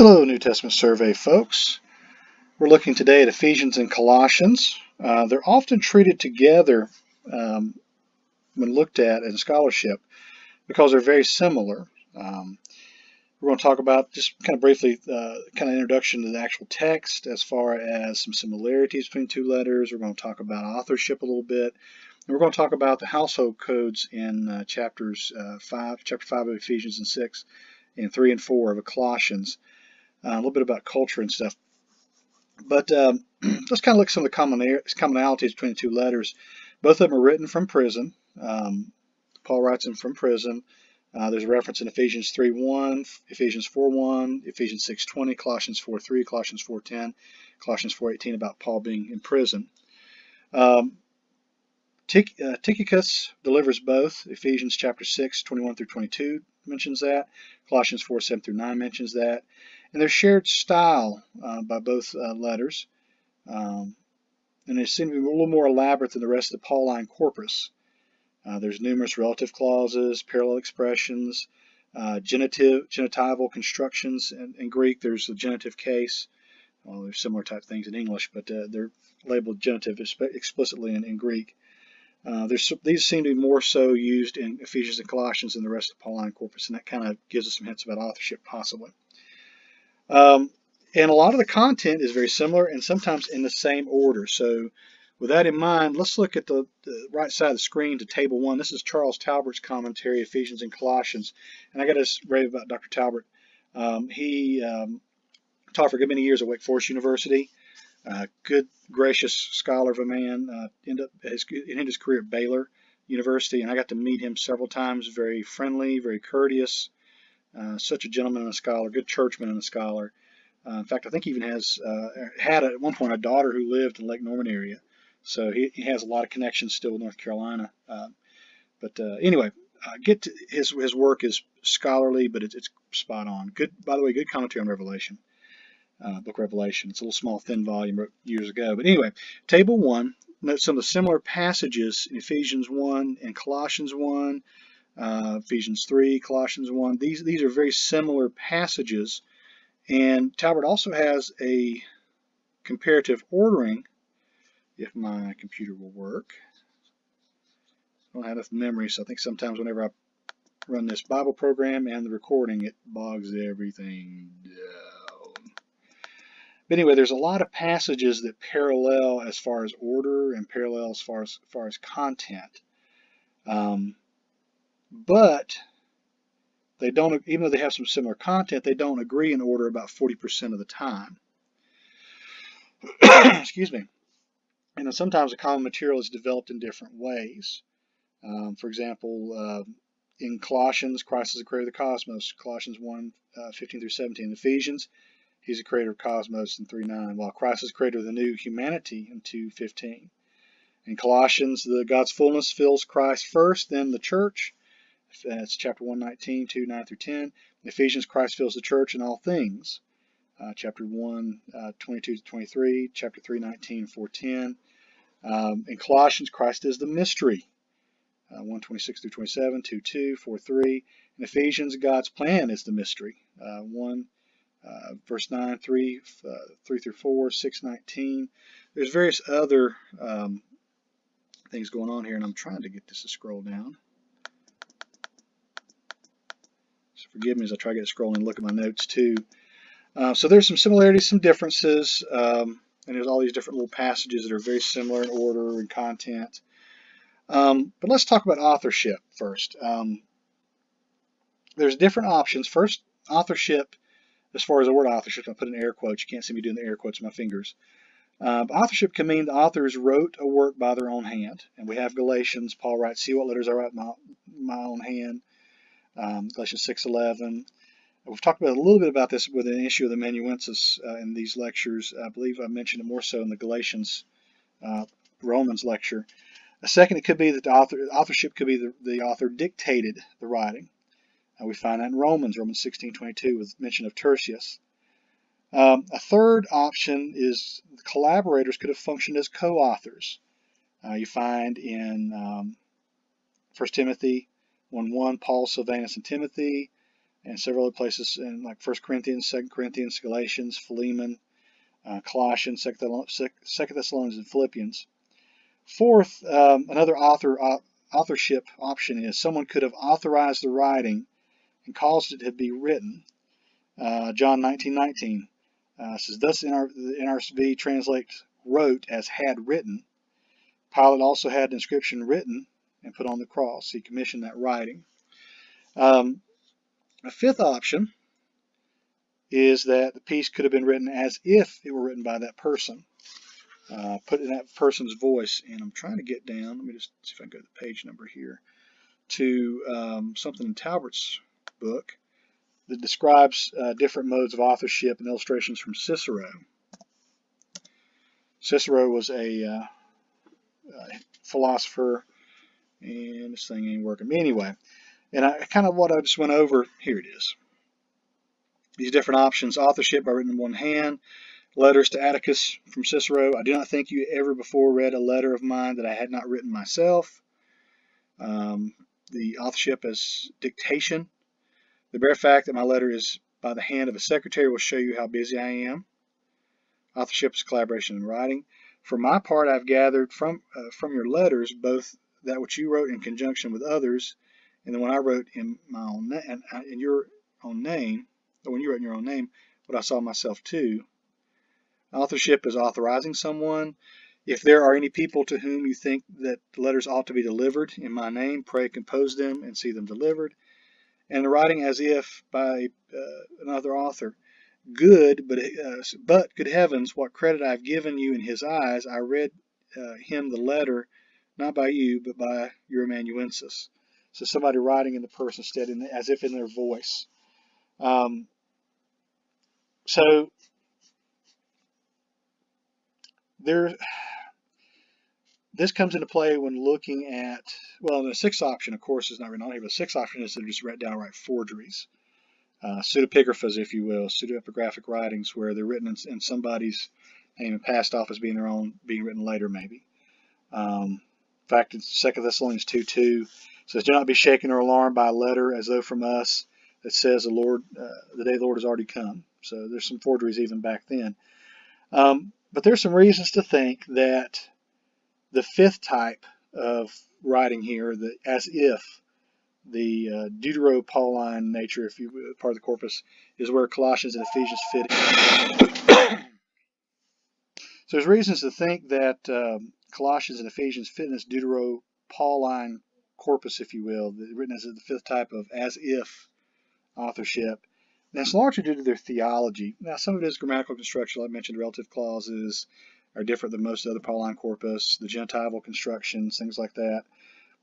Hello, New Testament Survey folks. We're looking today at Ephesians and Colossians. They're often treated together when looked at in scholarship because they're very similar. We're going to talk about just kind of briefly kind of introduction to the actual text as far as some similarities between two letters. We're going to talk about authorship a little bit. And we're going to talk about the household codes in chapter 5 of Ephesians and 6 and 3 and 4 of Colossians. A little bit about culture and stuff. But let's kind of look at some of the commonalities between the two letters. Both of them are written from prison. Paul writes them from prison. There's a reference in Ephesians 3:1, Ephesians 4:1, Ephesians 6:20, Colossians 4:3, Colossians 4:10, Colossians 4:18 about Paul being in prison. Tychicus delivers both. Ephesians chapter 6:21 through 22 mentions that. Colossians 4:7 through 9 mentions that. And there's shared style by both letters. And they seem to be a little more elaborate than the rest of the Pauline corpus. There's numerous relative clauses, parallel expressions, genitival constructions. In Greek, there's a genitive case. Well, there's similar type things in English, but they're labeled genitive explicitly in Greek. These seem to be more so used in Ephesians and Colossians than the rest of the Pauline corpus, and that kind of gives us some hints about authorship, possibly. And a lot of the content is very similar and sometimes in the same order. So with that in mind, let's look at the right side of the screen to Table 1. This is Charles Talbert's commentary, Ephesians and Colossians. And I got to rave about Dr. Talbert. He taught for a good many years at Wake Forest University. Good, gracious scholar of a man. Ended his career at Baylor University, and I got to meet him several times. Very friendly, very courteous. Such a gentleman and a scholar, good churchman and a scholar. In fact, I think he even had at one point a daughter who lived in Lake Norman area. So he has a lot of connections still with North Carolina. Anyway, his work is scholarly, but it's spot on. Good, by the way, good commentary on Revelation, book Revelation. It's a little small, thin volume, wrote years ago. But anyway, Table 1, note some of the similar passages in Ephesians 1 and Colossians 1. Ephesians 3, Colossians 1. These are very similar passages, and Talbert also has a comparative ordering, if my computer will work. I don't have enough memory, so I think sometimes whenever I run this Bible program and the recording, it bogs everything down. But anyway, there's a lot of passages that parallel as far as order and parallel as far as content. But they don't, even though they have some similar content, they don't agree in order about 40% of the time. Excuse me. And then sometimes the common material is developed in different ways. For example, in Colossians, Christ is the creator of the cosmos, Colossians 1:15 through 17. In Ephesians, he's the creator of cosmos in 3:9, while Christ is the creator of the new humanity in 2:15. In Colossians, God's fullness fills Christ first, then the church. That's chapter 1:19, 2:9 through 10. In Ephesians, Christ fills the church in all things. Chapter 1:22 to 23. Chapter 3:19, 4:10. In Colossians, Christ is the mystery. 1:26 through 27, 2:2, 4:3. In Ephesians, God's plan is the mystery. 1 verse 9, 3 through 4, 6:19. There's various other things going on here, and I'm trying to get this to scroll down. So forgive me as I try to get it scrolling and look at my notes too. So there's some similarities, some differences, and there's all these different little passages that are very similar in order and content. But let's talk about authorship first. There's different options. First, authorship, as far as the word authorship, I put in air quotes. You can't see me doing the air quotes with my fingers. Authorship can mean the authors wrote a work by their own hand. And we have Galatians. Paul writes, "See what letters I write my own hand." Galatians 6:11. We've talked about a little bit about this with an issue of the amanuensis in these lectures. I believe I mentioned it more so in the Galatians Romans lecture. A second, it could be that the authorship could be the author dictated the writing. We find that in Romans 16:22 with mention of Tertius. A third option is the collaborators could have functioned as co-authors. You find in 1 Timothy 1:1, Paul, Silvanus, and Timothy. and several other places in like 1 Corinthians, 2 Corinthians, Galatians, Philemon, Colossians, 2 Thessalonians, and Philippians. Fourth, another authorship option is someone could have authorized the writing and caused it to be written. John 19:19 says, thus the NRSV translates wrote as had written. Pilate also had an inscription written and put on the cross. He commissioned that writing. A fifth option is that the piece could have been written as if it were written by that person. Put in that person's voice. And I'm trying to get down, let me just see if I can go to the page number here, to something in Talbert's book that describes different modes of authorship and illustrations from Cicero. Cicero was a philosopher, and this thing ain't working. Anyway, and what I just went over, here it is. These different options: authorship by written in one hand, letters to Atticus from Cicero. I do not think you ever before read a letter of mine that I had not written myself. The authorship as dictation. The bare fact that my letter is by the hand of a secretary will show you how busy I am. Authorship is collaboration in writing. For my part, I've gathered from your letters both that which you wrote in conjunction with others, and the one I wrote in my own in your own name, or when you wrote in your own name, what I saw myself too. Authorship is authorizing someone. If there are any people to whom you think that the letters ought to be delivered in my name, pray compose them and see them delivered. And the writing as if by another author. Good, but good heavens, what credit I've given you in his eyes. I read him the letter, not by you, but by your amanuensis. So somebody writing in the person's stead, as if in their voice. So this comes into play when looking at, well, the sixth option, of course, is not written on here, but the sixth option is to just write downright forgeries. Pseudepigraphas, if you will, pseudepigraphic writings where they're written in somebody's name and passed off as being their own, being written later maybe. In fact, in 2 Thessalonians 2:2 says, do not be shaken or alarmed by a letter as though from us that says the day of the Lord has already come. So there's some forgeries even back then. But there's some reasons to think that the fifth type of writing here, the as if, the Deutero-Pauline nature, if you part of the corpus, is where Colossians and Ephesians fit in. So there's reasons to think that Colossians and Ephesians fit in this Deutero-Pauline corpus, if you will, written as the fifth type of as if authorship. And it's largely due to their theology. Now, some of it is grammatical construction, like I mentioned, relative clauses are different than most other Pauline corpus, the gentival constructions, things like that.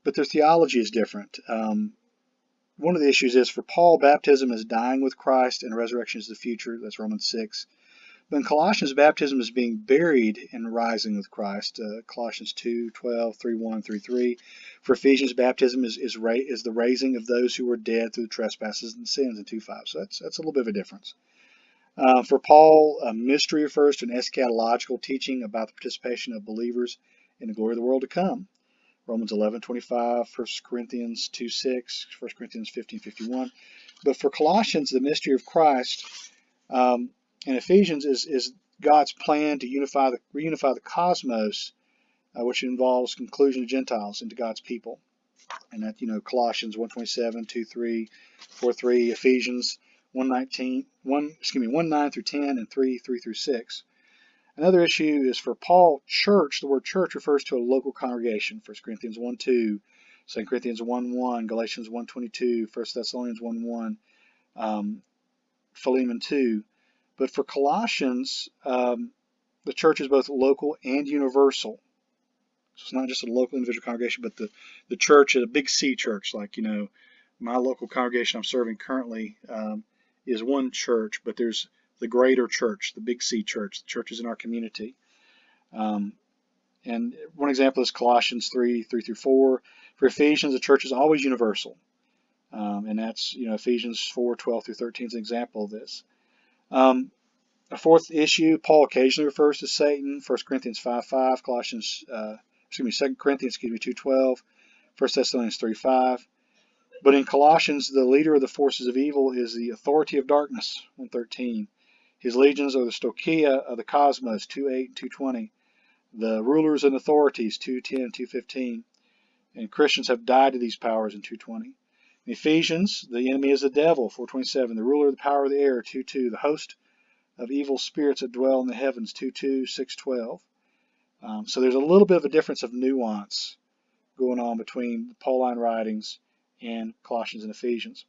But their theology is different. One of the issues is for Paul, baptism is dying with Christ and resurrection is the future. That's Romans 6. But in Colossians, baptism is being buried and rising with Christ. Colossians 2:12, 3:1, 3:3. For Ephesians, baptism is the raising of those who were dead through trespasses and sins in 2:5. So that's a little bit of a difference. For Paul, mystery refers to an eschatological teaching about the participation of believers in the glory of the world to come. Romans 11:25, 1 Corinthians 2:6, 1 Corinthians 15:51. But for Colossians, the mystery of Christ in Ephesians is God's plan to reunify the cosmos, which involves inclusion of Gentiles into God's people. And that, Colossians 1:27, 2:3, 4:3, Ephesians 1:9 through 10, and 3:3 through 6. Another issue is for Paul, church. The word church refers to a local congregation. 1 Corinthians 1:2, 2 Corinthians 1:1, Galatians 1:22, 1 Thessalonians 1:1, Philemon 2. But for Colossians, the church is both local and universal. So it's not just a local individual congregation, but the church is a big C church. Like, my local congregation I'm serving currently is one church, but there's the greater church, the big C church, the churches in our community. And one example is Colossians 3:3 through 4. For Ephesians, the church is always universal. And that's, Ephesians 4:12 through 13 is an example of this. A fourth issue, Paul occasionally refers to Satan. 1 Corinthians 5:5, 2 Corinthians 2:12, 1 Thessalonians 3:5. But in Colossians, the leader of the forces of evil is the authority of darkness, 113. His legions are the stoicheia of the cosmos, 2:8 and 2:20. The rulers and authorities, 2:10, 2:15. And Christians have died to these powers in 2:20. In Ephesians, the enemy is the devil, 4:27. The ruler of the power of the air, 2:2. The host of evil spirits that dwell in the heavens, 2:2, 6:12. So there's a little bit of a difference of nuance going on between the Pauline writings and Colossians and Ephesians.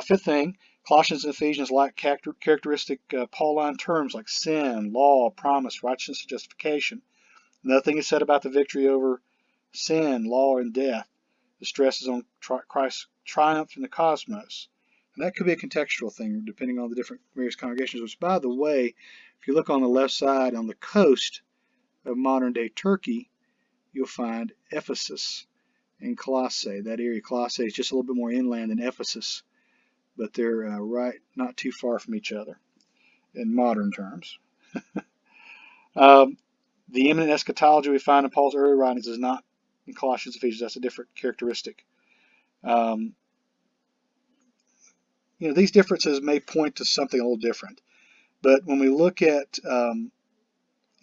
Fifth thing, Colossians and Ephesians lack characteristic Pauline terms like sin, law, promise, righteousness, and justification. Nothing is said about the victory over sin, law, and death. The stress is on Christ's triumph in the cosmos. And that could be a contextual thing depending on the different various congregations, which, by the way, if you look on the left side on the coast of modern-day Turkey, you'll find Ephesus and Colossae. That area, Colossae, is just a little bit more inland than Ephesus, but they're right not too far from each other in modern terms. The imminent eschatology we find in Paul's early writings is not in Colossians and Ephesians. That's a different characteristic. These differences may point to something a little different, but when we look at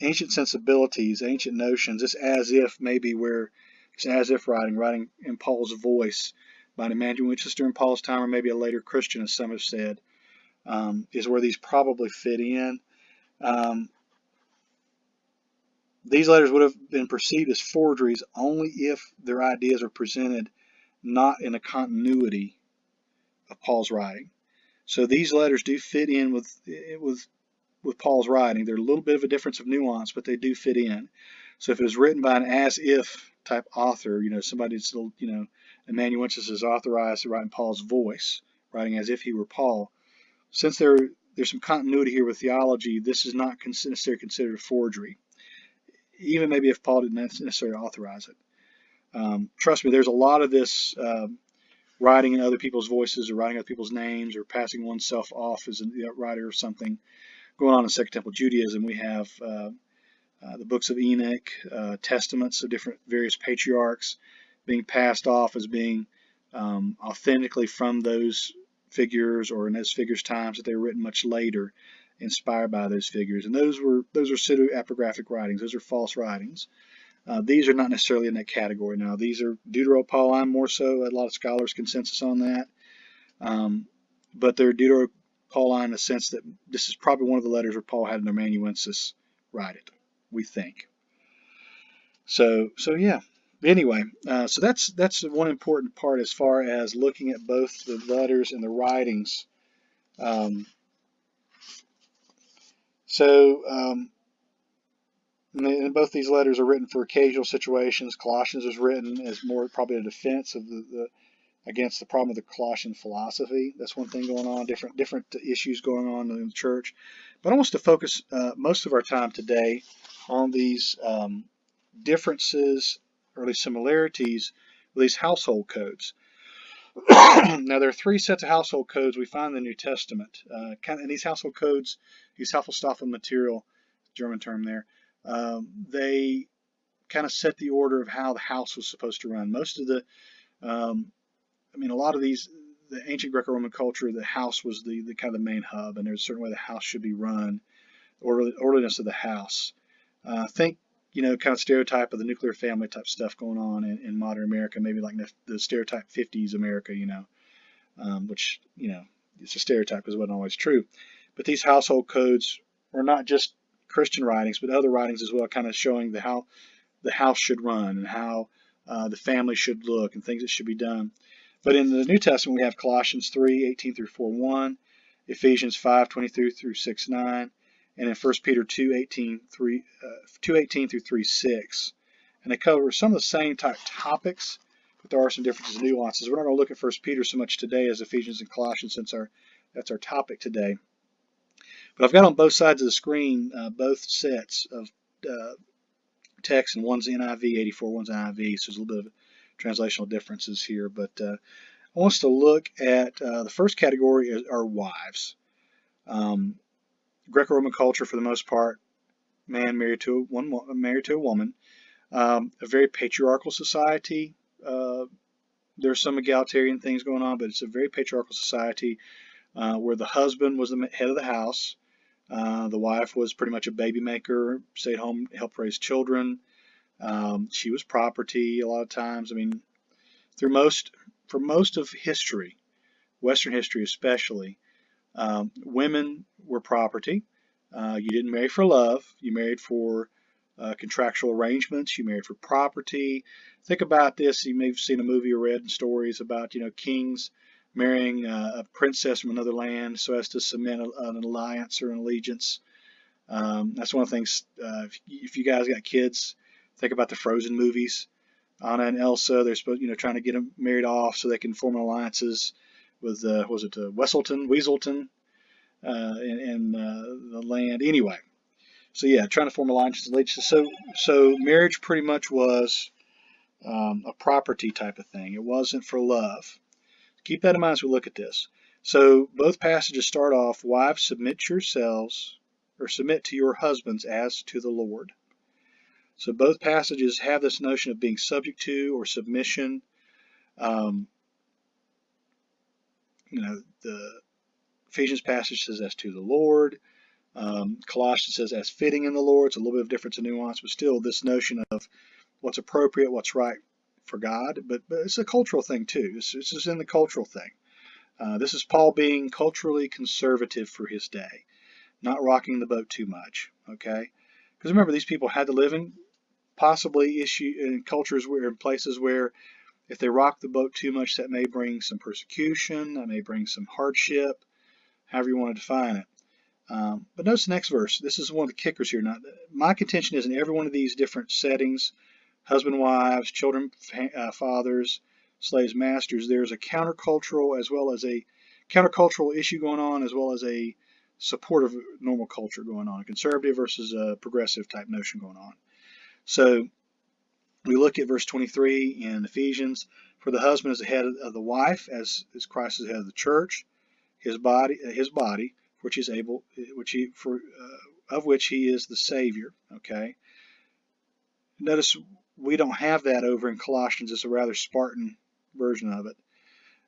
ancient sensibilities, ancient notions, it's as if maybe it's as if writing in Paul's voice by an amanuensis during Paul's time, or maybe a later Christian, as some have said, is where these probably fit in. These letters would have been perceived as forgeries only if their ideas are presented not in a continuity of Paul's writing. So these letters do fit in with Paul's writing. They're a little bit of a difference of nuance, but they do fit in. So if it was written by an as-if type author, somebody that's, amanuensis is authorized to write in Paul's voice, writing as if he were Paul. Since there's some continuity here with theology, this is not necessarily considered a forgery, even maybe if Paul didn't necessarily authorize it. Trust me, there's a lot of this writing in other people's voices, or writing other people's names, or passing oneself off as a writer or something going on in Second Temple Judaism. We have the books of Enoch, testaments of various patriarchs being passed off as being authentically from those figures, or in those figures' times, that they were written much later, inspired by those figures. And those are pseudo-epigraphic writings. Those are false writings. These are not necessarily in that category. Now, these are Deutero-Pauline more so. A lot of scholars' consensus on that. But they're Deutero-Pauline in the sense that this is probably one of the letters where Paul had an amanuensis write it, we think. So yeah. Anyway, so that's one important part as far as looking at both the letters and the writings. And both these letters are written for occasional situations. Colossians is written as more probably a defense of against the problem of the Colossian philosophy. That's one thing going on, different issues going on in the church. But I want us to focus most of our time today on these differences, or at least similarities, with these household codes. Now, there are three sets of household codes we find in the New Testament. And these household codes, these Haushaltsstaffel material, German term there, they kind of set the order of how the house was supposed to run. Most of the, a lot of these, the ancient Greco-Roman culture, the house was the kind of the main hub, and there's a certain way the house should be run, orderliness of the house. Think, kind of stereotype of the nuclear family type stuff going on in modern America, maybe like the stereotype 50s America, which, it's a stereotype because it wasn't always true. But these household codes were not just Christian writings, but other writings as well, kind of showing how the house should run and how the family should look and things that should be done. But in the New Testament, we have Colossians 3:18 through 4:1, Ephesians 5:23 through 6:9, and in 1 Peter 2:18 through 3:6. And they cover some of the same type topics, but there are some differences and nuances. We're not going to look at 1 Peter so much today as Ephesians and Colossians, since that's our topic today. But I've got on both sides of the screen both sets of text, and one's NIV 84, one's NIV, so there's a little bit of translational differences here. But I want us to look at the first category are wives. Greco-Roman culture, for the most part, man married to a woman. A very patriarchal society, there's some egalitarian things going on, but it's a very patriarchal society where the husband was the head of the house. The wife was pretty much a baby maker, stayed home, helped raise children. She was property a lot of times. I mean, for most of history, Western history especially, women were property. You didn't marry for love. You married for contractual arrangements. You married for property. Think about this. You may have seen a movie or read stories about, kings marrying a princess from another land so as to cement an alliance or an allegiance. That's one of the things. If you guys got kids, think about the Frozen movies. Anna and Elsa, they're supposed, trying to get them married off so they can form alliances with, Weaselton, in the land. Anyway, so yeah, trying to form alliances. So marriage pretty much was a property type of thing. It wasn't for love. Keep that in mind as we look at this. So both passages start off, wives, submit to your husbands as to the Lord. So both passages have this notion of being subject to or submission. The Ephesians passage says as to the Lord. Colossians says as fitting in the Lord. It's a little bit of difference and nuance, but still this notion of what's appropriate, what's right for God. But it's a cultural thing too. This is in the cultural thing. This is Paul being culturally conservative for his day, not rocking the boat too much. Okay, because remember, these people had to live in possibly in cultures in places where if they rock the boat too much, that may bring some persecution, that may bring some hardship, however you want to define it. But notice the next verse. This is one of the kickers here. Now, my contention is in every one of these different settings, husband, wives, children, fathers, slaves, masters, there's a countercultural issue going on, as well as a supportive normal culture going on, a conservative versus a progressive type notion going on. So we look at verse 23 in Ephesians. For the husband is the head of the wife, as Christ is the head of the church, his body, of which he is the Savior. Okay. Notice we don't have that over in Colossians. It's a rather Spartan version of it.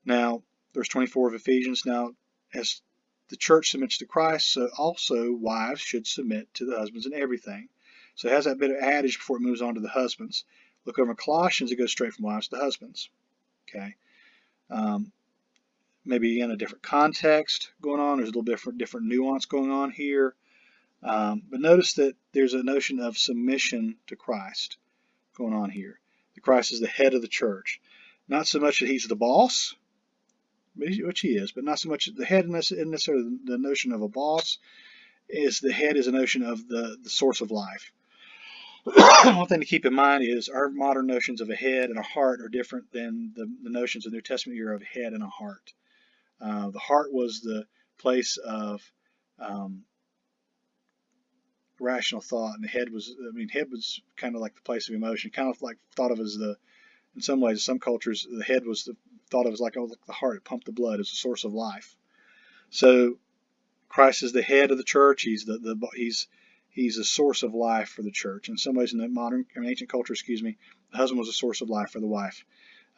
Now, verse 24 of Ephesians. Now, as the church submits to Christ, so also wives should submit to the husbands in everything. So it has that bit of adage before it moves on to the husbands. Look over in Colossians, it goes straight from wives to husbands. Okay. Maybe in a different context going on. There's a little different nuance going on here. But notice that there's a notion of submission to Christ going on here. The Christ is the head of the church. Not so much that he's the boss, which he is, but not so much the head isn't necessarily the notion of a boss. The head is a notion of the source of life. One thing to keep in mind is our modern notions of a head and a heart are different than the notions of the New Testament era of a head and a heart. The heart was the place of rational thought, and the head was kind of like the place of emotion, kind of like thought of as in some ways, some cultures, the head was thought of as like the heart. It pumped the blood as a source of life. So Christ is the head of the church. He's He's a source of life for the church. In some ways, in the ancient culture, the husband was a source of life for the wife.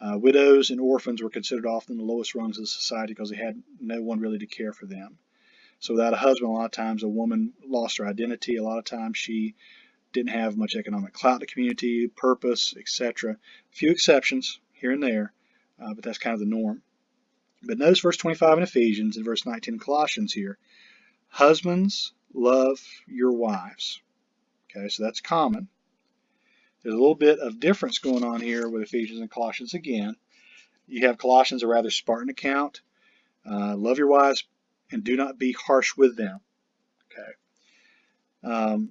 Widows and orphans were considered often the lowest rungs of the society because they had no one really to care for them. So without a husband, a lot of times a woman lost her identity. A lot of times she didn't have much economic clout in the community, purpose, etc. A few exceptions here and there, but that's kind of the norm. But notice verse 25 in Ephesians and verse 19 in Colossians here. Husbands, love your wives. Okay, so that's common. There's a little bit of difference going on here with Ephesians and Colossians again. You have Colossians, a rather Spartan account. Love your wives and do not be harsh with them. Okay.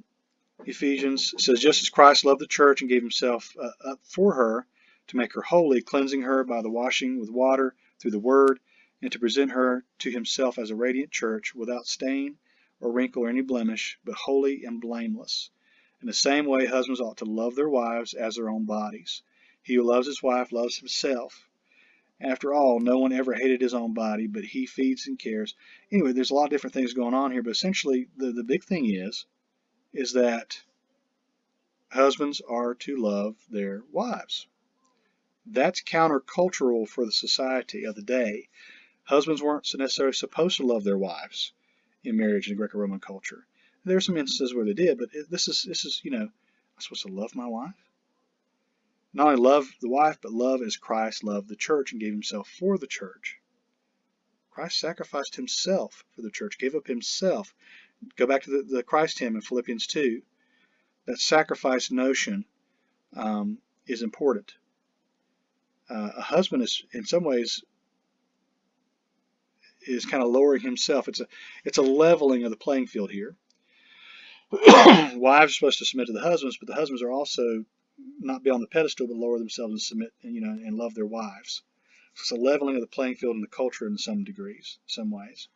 Ephesians says, just as Christ loved the church and gave himself up for her to make her holy, cleansing her by the washing with water through the word, and to present her to himself as a radiant church without stain or wrinkle or any blemish, but holy and blameless. In the same way, husbands ought to love their wives as their own bodies. He who loves his wife loves himself. After all, no one ever hated his own body, but he feeds and cares. Anyway, there's a lot of different things going on here, but essentially the big thing is that husbands are to love their wives. That's countercultural for the society of the day. Husbands weren't necessarily supposed to love their wives in marriage in Greco-Roman culture. There are some instances where they did, but this is I'm supposed to love my wife. Not only love the wife, but love as Christ loved the church and gave himself for the church. Christ sacrificed himself for the church, gave up himself. Go back to the Christ hymn in Philippians 2. That sacrifice notion is important. A husband is, in some ways, is kind of lowering himself. It's a leveling of the playing field here. Wives are supposed to submit to the husbands, but the husbands are also not be on the pedestal, but lower themselves and submit, and love their wives. So it's a leveling of the playing field in the culture in some degrees, some ways.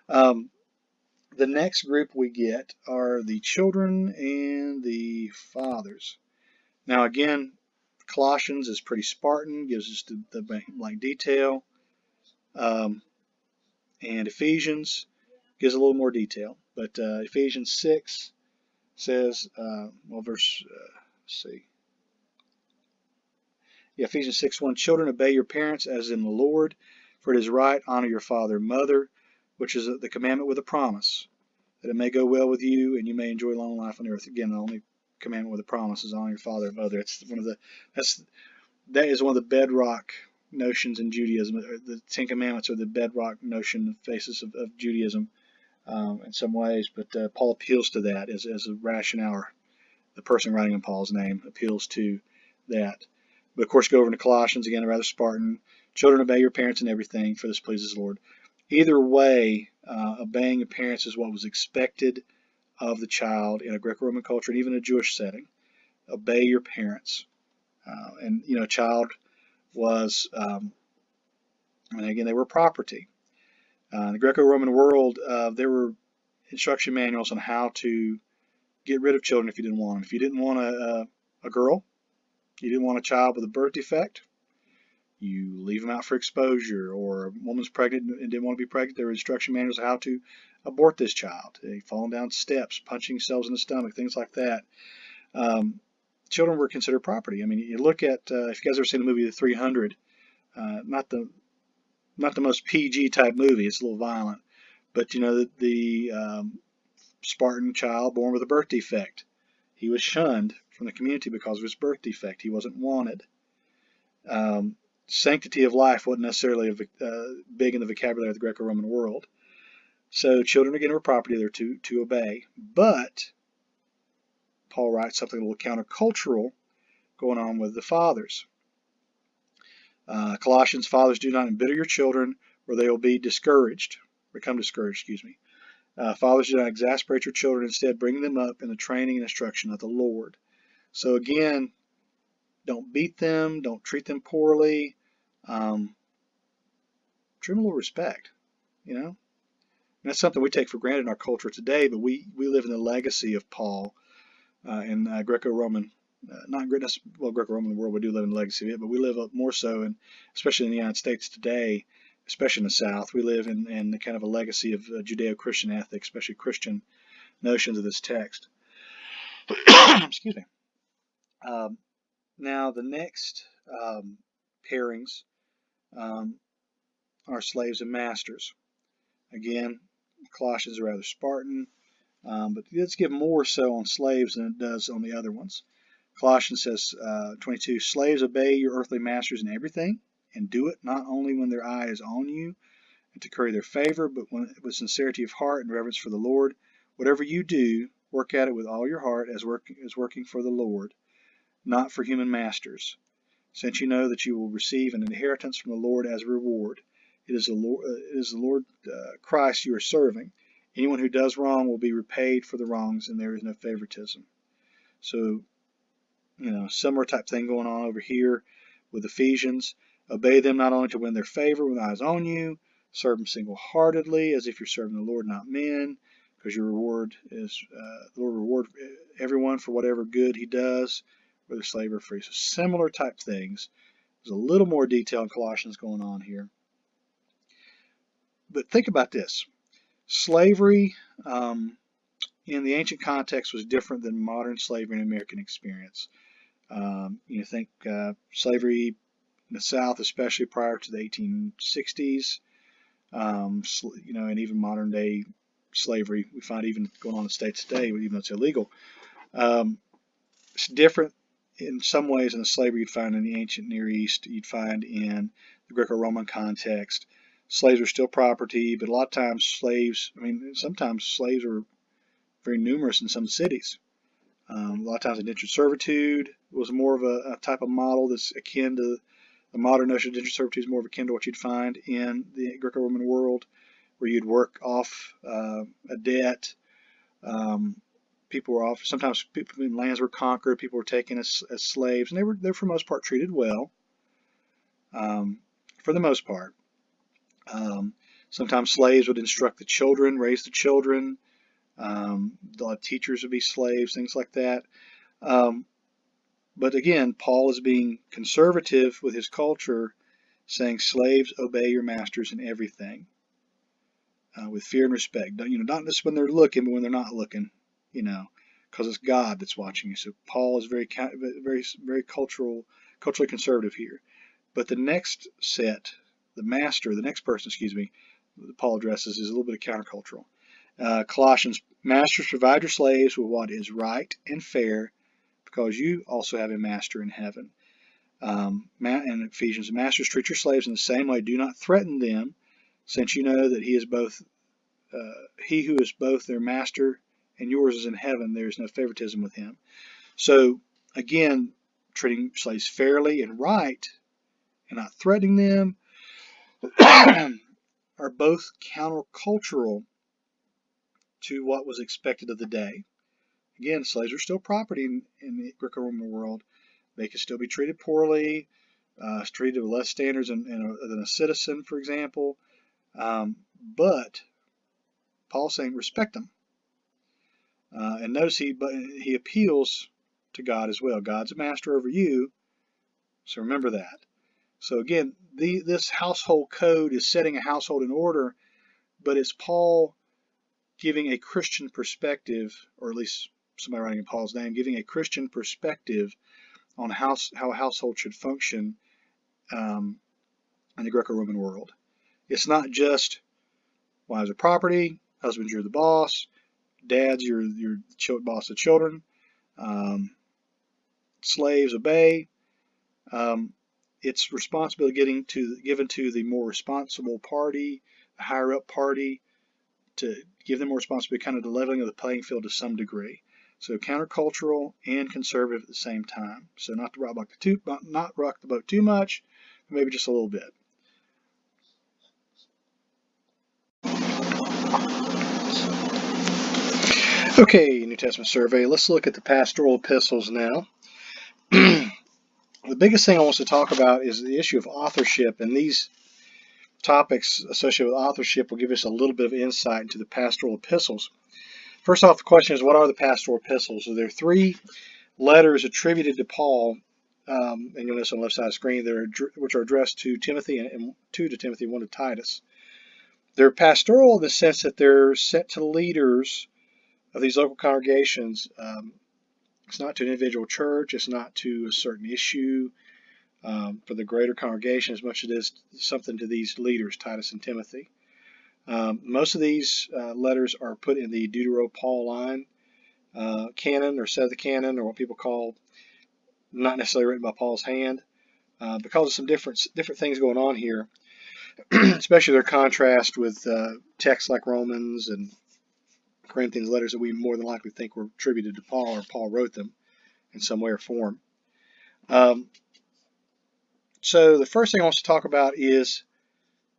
The next group we get are the children and the fathers. Now again, Colossians is pretty Spartan, gives us the detail, and Ephesians gives a little more detail. But Ephesians 6 says, let's see. Yeah, Ephesians 6:1, children, obey your parents as in the Lord, for it is right, honor your father and mother, which is the commandment with a promise, that it may go well with you and you may enjoy long life on the earth. Again, the only commandment with a promise is honor your father and mother. That is one of the bedrock notions in Judaism. The Ten Commandments are the bedrock notion, the basis of Judaism in some ways, but Paul appeals to that as a rationale. The person writing in Paul's name appeals to that. But of course, go over to Colossians, again, rather Spartan. Children, obey your parents in everything, for this pleases the Lord. Either way, obeying your parents is what was expected of the child in a Greco-Roman culture and even a Jewish setting. Obey your parents. And a child was, and again, they were property. In the Greco-Roman world, there were instruction manuals on how to get rid of children if you didn't want them. If you didn't want a girl, you didn't want a child with a birth defect, you leave them out for exposure. Or a woman's pregnant and didn't want to be pregnant, there were instruction manuals on how to abort this child. Falling down steps, punching themselves in the stomach, things like that. Children were considered property. I mean, you look at, if you guys ever seen the movie The 300, not the most PG type movie, it's a little violent, but the Spartan child born with a birth defect, he was shunned from the community because of his birth defect. He wasn't wanted. Sanctity of life wasn't necessarily big in the vocabulary of the Greco-Roman world. So children, again, were property. They're to obey. But Paul writes something a little countercultural going on with the fathers. Colossians, fathers, do not embitter your children, or they will become discouraged. Fathers, do not exasperate your children. Instead, bring them up in the training and instruction of the Lord. So again, don't beat them. Don't treat them poorly. Treat them a little respect. And that's something we take for granted in our culture today, but we live in the legacy of Paul in Greco-Roman, Greco-Roman world, we do live in the legacy of it, but we live up more so, and especially in the United States today, especially in the South, we live in the kind of a legacy of Judeo-Christian ethics, especially Christian notions of this text. Excuse me. Now, the next pairings are slaves and masters. Again, Colossians are rather Spartan, but let's give more so on slaves than it does on the other ones. Colossians says, 22, slaves, obey your earthly masters in everything, and do it not only when their eye is on you and to curry their favor, but with sincerity of heart and reverence for the Lord. Whatever you do, work at it with all your heart as working for the Lord, not for human masters, since you know that you will receive an inheritance from the Lord as a reward. It is the Lord Christ you are serving. Anyone who does wrong will be repaid for the wrongs, and there is no favoritism. So, similar type thing going on over here with Ephesians. Obey them not only to win their favor with eyes on you, serve them single-heartedly, as if you're serving the Lord, not men, because your reward is the Lord reward everyone for whatever good he does, whether slave or free. So similar type things. There's a little more detail in Colossians going on here. But think about this. Slavery in the ancient context was different than modern slavery in American experience. Think slavery in the South, especially prior to the 1860s, and even modern day slavery. We find even going on in the States today, even though it's illegal. It's different in some ways than the slavery you'd find in the ancient Near East, you'd find in the Greco-Roman context. Slaves are still property, but a lot of times sometimes slaves are very numerous in some cities. A lot of times indentured servitude was more of a type of model that's akin to the modern notion of indentured servitude, is more of akin to what you'd find in the Greco-Roman world, where you'd work off a debt. People were off. Sometimes lands were conquered. People were taken as slaves, and they were for the most part treated well. For the most part, sometimes slaves would instruct the children, raise the children. A lot of teachers would be slaves, things like that. But again, Paul is being conservative with his culture, saying, "Slaves, obey your masters in everything, with fear and respect." Not just when they're looking, but when they're not looking. Because it's God that's watching you. So Paul is very, very culturally conservative here. But the next set, the next person, that Paul addresses is a little bit of countercultural. Colossians, masters, provide your slaves with what is right and fair, because you also have a master in heaven. And Ephesians, masters, treat your slaves in the same way. Do not threaten them, since you know that he who is both their master and yours is in heaven. There is no favoritism with him. So again, treating slaves fairly and right, and not threatening them, are both countercultural to what was expected of the day. Again, slaves are still property in the Greco-Roman world. They can still be treated poorly, treated with less standards than a citizen, for example. But Paul's saying respect them. And notice he appeals to God as well. God's a master over you, so remember that. So again, this household code is setting a household in order, but it's Paul giving a Christian perspective, or at least somebody writing in Paul's name, giving a Christian perspective on how a household should function in the Greco-Roman world. It's not just wives are property, husbands you're the boss, dads you're boss of children, slaves obey. It's responsibility given to the more responsible party, the higher up party, to give them more responsibility, kind of the leveling of the playing field to some degree. So countercultural and conservative at the same time. So not rock the boat too much, but maybe just a little bit. Okay, New Testament survey. Let's look at the pastoral epistles now. The biggest thing I want to talk about is the issue of authorship, and these topics associated with authorship will give us a little bit of insight into the pastoral epistles. First off, the question is, what are the pastoral epistles? So there are 3 letters attributed to Paul, and you'll notice on the left side of the screen, which are addressed to Timothy, and 2 to Timothy, 1 to Titus. They're pastoral in the sense that they're sent to leaders of these local congregations. It's not to an individual church. It's not to a certain issue for the greater congregation as much as it is something to these leaders, Titus and Timothy. Most of these letters are put in the Deutero-Pauline canon, or set of the canon, or what people call not necessarily written by Paul's hand, because of some different things going on here, especially their contrast with texts like Romans and Corinthians letters that we more than likely think were attributed to Paul, or Paul wrote them in some way or form. So the first thing I want to talk about is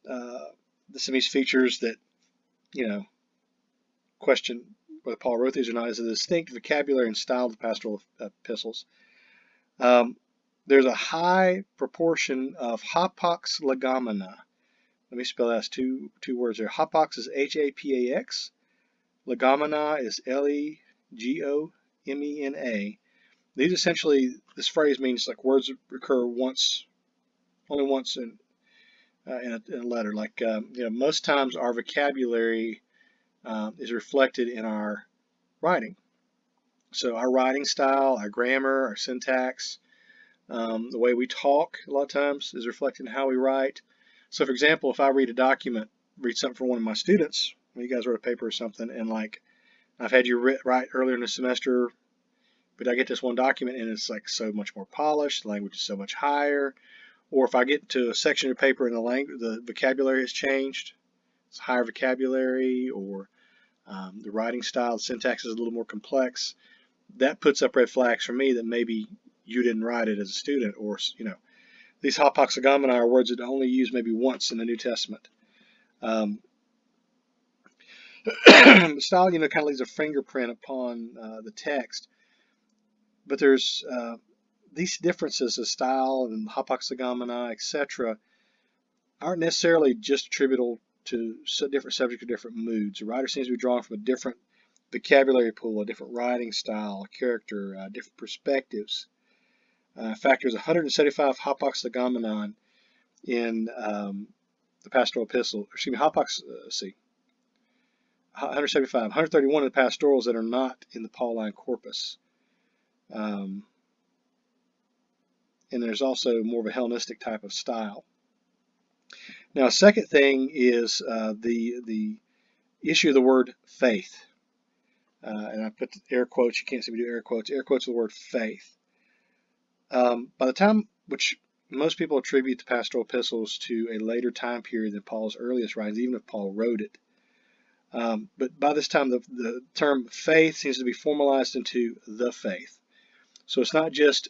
some of these features that, question whether Paul wrote these or not, is a distinct vocabulary and style of the pastoral epistles. There's a high proportion of hapax legomena. Let me spell that as two words there. Hapax is H-A-P-A-X. Legomena is L-E-G-O-M-E-N-A. These essentially, this phrase means like words that recur only once in a letter. Like, most times our vocabulary is reflected in our writing. So our writing style, our grammar, our syntax, The way we talk a lot of times is reflected in how we write. So, for example, if I read a document, read something for one of my students, when you guys wrote a paper or something, and like I've had you write earlier in the semester, but I get this one document and it's like so much more polished, the language is so much higher. Or if I get to a section of paper and the vocabulary has changed, it's higher vocabulary, or the writing style, the syntax is a little more complex, that puts up red flags for me that maybe you didn't write it as a student, or these hapaxagomena are words that are only used maybe once in the New Testament. Style, kind of leaves a fingerprint upon the text, but there's these differences of style and hapaxagomena, etc., aren't necessarily just attributable to different subjects or different moods. The writer seems to be drawing from a different vocabulary pool, a different writing style, character, different perspectives. In fact, there's 175 hapaxagomenon in the pastoral epistle. Excuse me, 175, 131 in the pastorals that are not in the Pauline corpus. And there's also more of a Hellenistic type of style. Now, a second thing is the issue of the word faith. And I put air quotes. You can't see me do air quotes. Air quotes the word faith. By the time, which most people attribute the pastoral epistles to a later time period than Paul's earliest writings, even if Paul wrote it. But by this time, the term faith seems to be formalized into the faith. So it's not just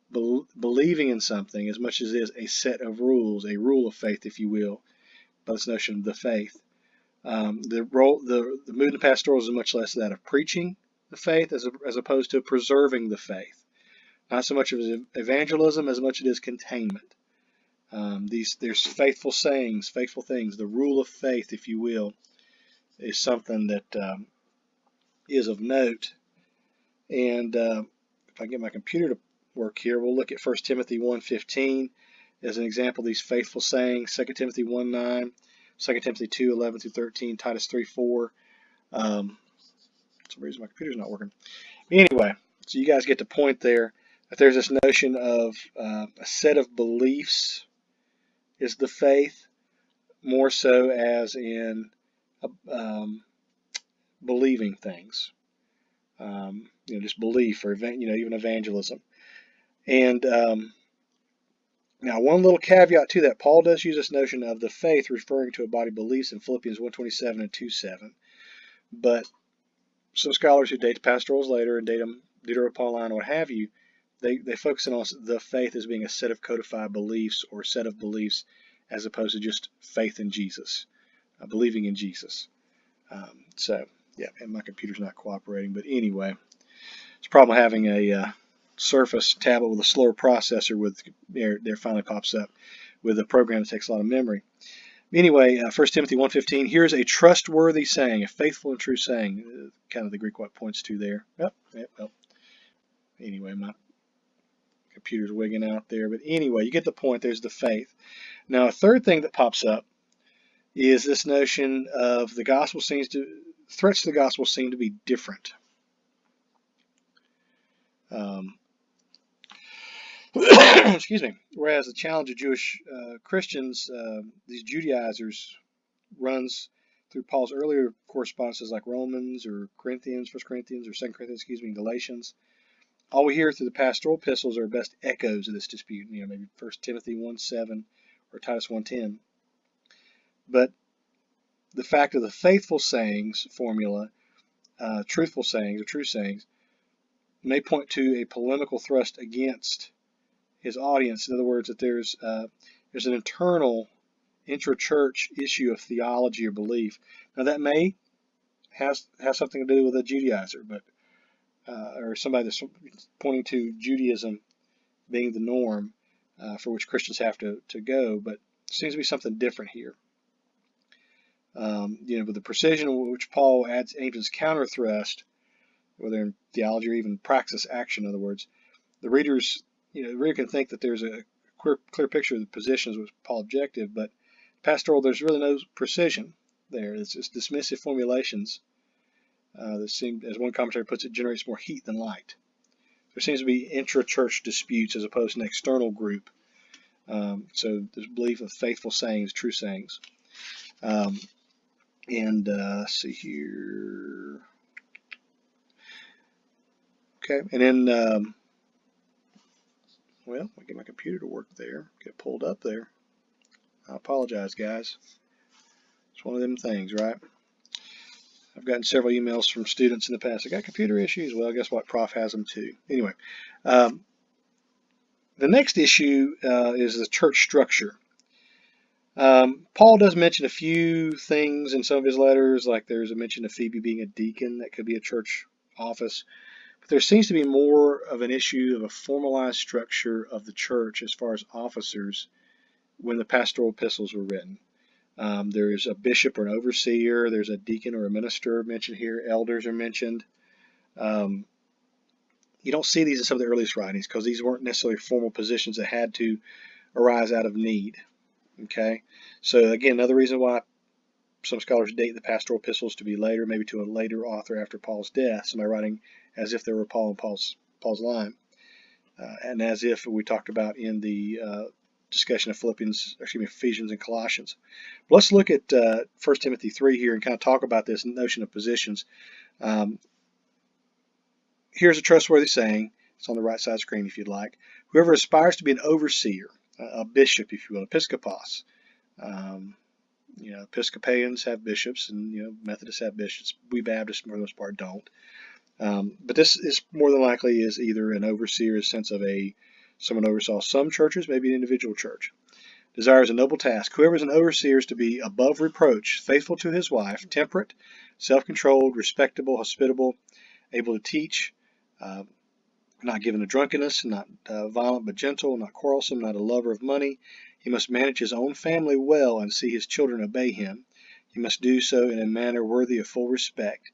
believing in something as much as it is a set of rules, a rule of faith, if you will, by this notion of the faith. The mood in the pastorals is much less that of preaching the faith as opposed to preserving the faith. Not so much of evangelism as much as it is containment. There's faithful sayings, faithful things. The rule of faith, if you will, is something that is of note. And if I get my computer to work here, we'll look at 1 Timothy 1:15 as an example of these faithful sayings, 2 Timothy 1:9, 2 Timothy 2:11 through 13, Titus 3:4. For some reason my computer's not working. Anyway, so you guys get the point there, that there's this notion of a set of beliefs is the faith, more so as in believing things. Just belief, or even evangelism. And now one little caveat to that, Paul does use this notion of the faith referring to a body of beliefs in Philippians 1:27 and 2:7. But some scholars who date the pastorals later and date them Deutero-Pauline, what have you, they focus on the faith as being a set of codified beliefs or set of beliefs as opposed to just faith in Jesus, believing in Jesus. And my computer's not cooperating, but anyway, it's a problem having a Surface tablet with a slower processor there finally pops up with a program that takes a lot of memory. Anyway, 1 Timothy 1:15, here's a trustworthy saying, a faithful and true saying, kind of the Greek what points to there. Anyway, my computer's wigging out there, but anyway, you get the point. There's the faith. Now, a third thing that pops up is this notion of threats to the gospel seem to be different. Excuse me. Whereas the challenge of Jewish Christians, these Judaizers, runs through Paul's earlier correspondences like Romans or Corinthians, 1 Corinthians or 2 Corinthians, Galatians. All we hear through the pastoral epistles are best echoes of this dispute. Maybe 1 Timothy 1:7 or Titus 1:10. But the fact of the faithful sayings formula, truthful sayings or true sayings, may point to a polemical thrust against his audience. In other words, that there's an internal intra-church issue of theology or belief. Now that may have something to do with a Judaizer, but or somebody that's pointing to Judaism being the norm for which Christians have to go, but there seems to be something different here. With the precision with which Paul aims his counter thrust, whether in theology or even praxis action, in other words, the reader can think that there's a clear picture of the positions which Paul objective, but pastoral, there's really no precision there. It's just dismissive formulations that seem, as one commentary puts it, generates more heat than light. there seems to be intra-church disputes as opposed to an external group. So there's belief of faithful sayings, true sayings. Let's see here. Okay, and then, well, I get my computer to work there, get pulled up there. I apologize, guys. It's one of them things, right? I've gotten several emails from students in the past. I got computer issues. Well, guess what? Prof has them too. Anyway, the next issue is the church structure. Paul does mention a few things in some of his letters, like there's a mention of Phoebe being a deacon. That could be a church office. But there seems to be more of an issue of a formalized structure of the church as far as officers when the pastoral epistles were written. There's a bishop or an overseer. There's a deacon or a minister mentioned here. Elders are mentioned. You don't see these in some of the earliest writings because these weren't necessarily formal positions that had to arise out of need. Okay, so again, another reason why some scholars date the pastoral epistles to be later, maybe to a later author after Paul's death. Somebody writing as if they were Paul and Paul's line, and as if we talked about in the discussion of Ephesians and Colossians. But let's look at 1 Timothy 3 here and kind of talk about this notion of positions. Here's a trustworthy saying. It's on the right side of the screen if you'd like. Whoever aspires to be an overseer, a bishop, if you will, episkopos. Episcopalians have bishops, and Methodists have bishops. We Baptists, for the most part, don't. But this is more than likely is either an overseer in the sense of someone oversaw some churches, maybe an individual church. Desires a noble task. Whoever is an overseer is to be above reproach, faithful to his wife, temperate, self-controlled, respectable, hospitable, able to teach, not given to drunkenness, not violent but gentle, not quarrelsome, not a lover of money. He must manage his own family well and see his children obey him. He must do so in a manner worthy of full respect.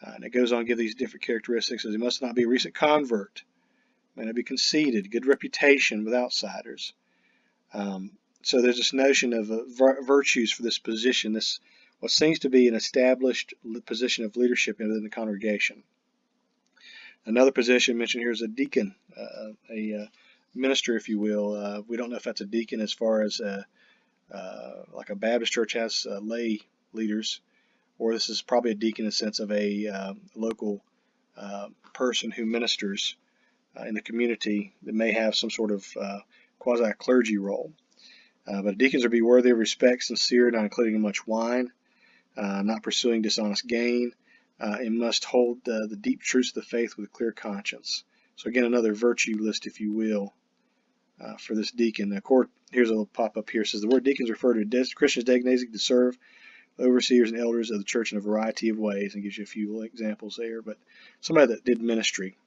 And it goes on to give these different characteristics. He must not be a recent convert, may not be conceited, good reputation with outsiders. So there's this notion of virtues for this position, this what seems to be an established position of leadership within the congregation. Another position mentioned here is a deacon, a minister, if you will. We don't know if that's a deacon as far as like a Baptist church has lay leaders, or this is probably a deacon in the sense of a local person who ministers in the community that may have some sort of quasi-clergy role. But deacons are to be worthy of respect, sincere, not including much wine, not pursuing dishonest gain, and must hold the deep truths of the faith with a clear conscience. So again, another virtue list, if you will, for this deacon. Now, here's a little pop-up here. It says the word deacons refer to Christians designated to serve overseers and elders of the church in a variety of ways, and gives you a few examples there. But somebody that did ministry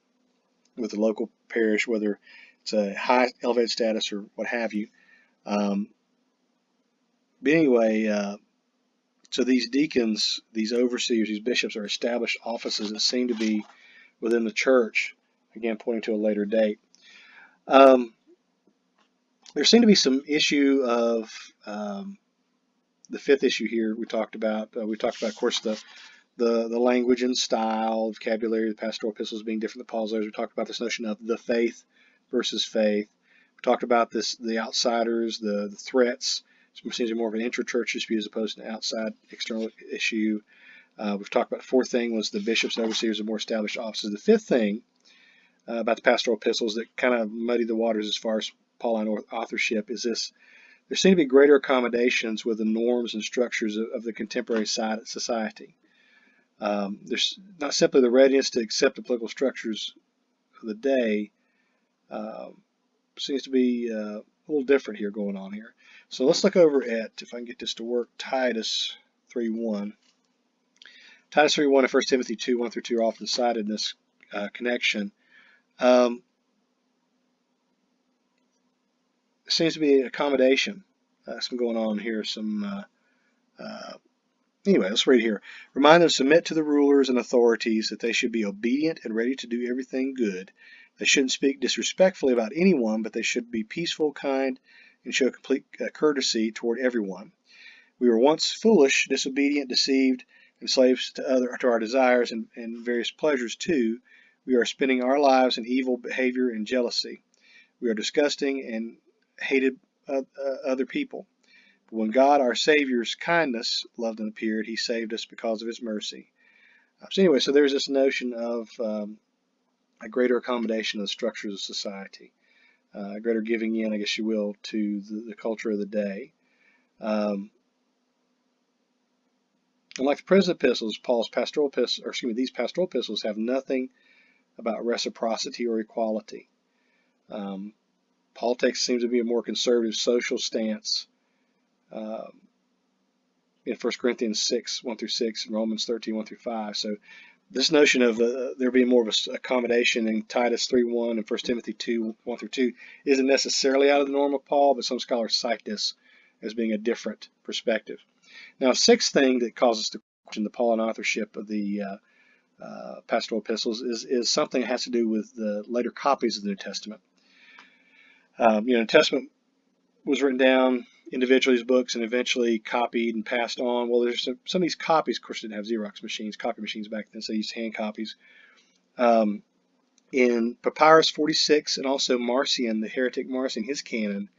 with the local parish, whether it's a high elevated status or what have you. But anyway, so these deacons, these overseers, these bishops are established offices that seem to be within the church, again pointing to a later date. There seemed to be some issue of the fifth issue here we talked about. Of course, the language and style, vocabulary of the pastoral epistles being different than Paul's letters. We talked about this notion of the faith versus faith. We talked about the outsiders, the threats. It seems to be more of an intra-church dispute as opposed to an outside external issue. We've talked about the fourth thing was the bishops and overseers of more established offices. The fifth thing about the pastoral epistles that kind of muddy the waters as far as Pauline authorship is this. There seem to be greater accommodations with the norms and structures of the contemporary society. There's not simply the readiness to accept the political structures of the day. Seems to be a little different here going on here. So let's look over at, if I can get this to work, Titus 3:1. Titus 3:1 and 1 Timothy 2:1 through 2 are often cited in this connection. There seems to be accommodation. Some going on here. Anyway, let's read here. Remind them to submit to the rulers and authorities, that they should be obedient and ready to do everything good. They shouldn't speak disrespectfully about anyone, but they should be peaceful, kind, and show complete courtesy toward everyone. We were once foolish, disobedient, deceived, and slaves to our desires and various pleasures too. We are spending our lives in evil behavior and jealousy. We are disgusting and hated other people. But when God, our Savior's kindness, loved and appeared, He saved us because of His mercy. So anyway, so there's this notion of a greater accommodation of the structures of society, a greater giving in, I guess you will, to the culture of the day. Unlike the present epistles, Paul's pastoral epistles, or excuse me, these pastoral epistles have nothing about reciprocity or equality. Paul seems to be a more conservative social stance in 1 Corinthians 6, 1 through 6, and Romans 13, 1 through 5. So this notion of there being more of an accommodation in Titus 3:1 and 1 Timothy 2, 1 through 2 isn't necessarily out of the norm of Paul, but some scholars cite this as being a different perspective. Now, a sixth thing that causes us to question the Pauline authorship of the pastoral epistles is something that has to do with the later copies of the New Testament. The New Testament was written down individually as books and eventually copied and passed on. Well, there's some of these copies, of course, didn't have Xerox machines, copy machines back then, so they used hand copies. In Papyrus 46 and also Marcion, the heretic Marcion, his canon,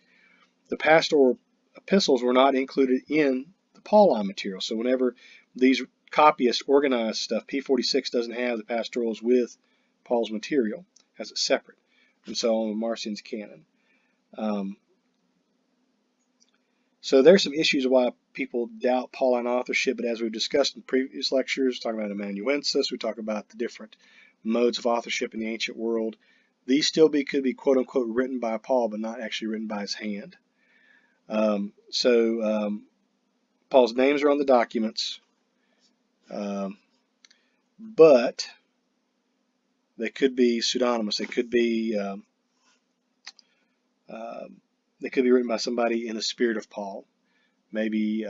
the pastoral epistles were not included in the Pauline material. So whenever these copyists organize stuff, P46 doesn't have the pastorals with Paul's material, has it separate, and so on with Marcion's canon. So there's some issues why people doubt Pauline authorship, but as we've discussed in previous lectures, talking about amanuensis, we talk about the different modes of authorship in the ancient world. These still could be quote unquote written by Paul, but not actually written by his hand. Paul's names are on the documents, but they could be pseudonymous. They could be written by somebody in the spirit of Paul, maybe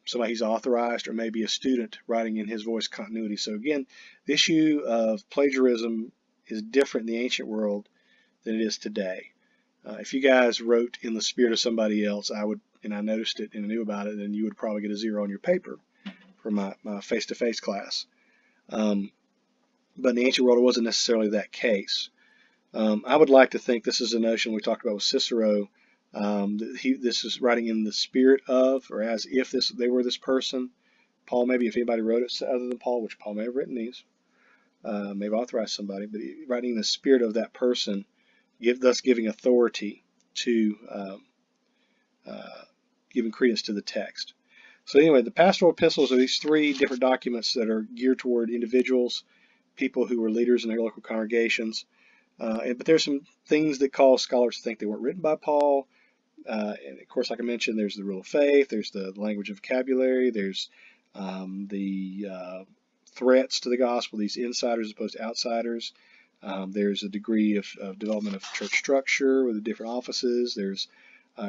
somebody he's authorized, or maybe a student writing in his voice continuity. So again, the issue of plagiarism is different in the ancient world than it is today. If you guys wrote in the spirit of somebody else, I noticed it and I knew about it, then you would probably get a 0 on your paper for my face-to-face class. But in the ancient world, it wasn't necessarily that case. I would like to think this is a notion we talked about with Cicero. This is writing in the spirit of, or as if they were this person. Paul, maybe if anybody wrote it other than Paul, which Paul may have written these, may have authorized somebody, but writing in the spirit of that person, thus giving authority to giving credence to the text. So anyway, the pastoral epistles are these 3 different documents that are geared toward individuals, people who were leaders in their local congregations. But there's some things that cause scholars to think they weren't written by Paul. And of course, like I mentioned, there's the rule of faith, there's the language of vocabulary, there's the threats to the gospel, these insiders as opposed to outsiders. There's a degree of development of church structure with the different offices. There's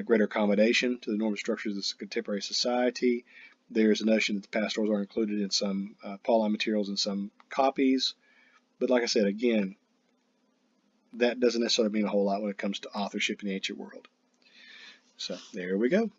greater accommodation to the normal structures of contemporary society. There's a notion that the pastorals are included in some Pauline materials in some copies. But like I said, again, that doesn't necessarily mean a whole lot when it comes to authorship in the ancient world. So there we go.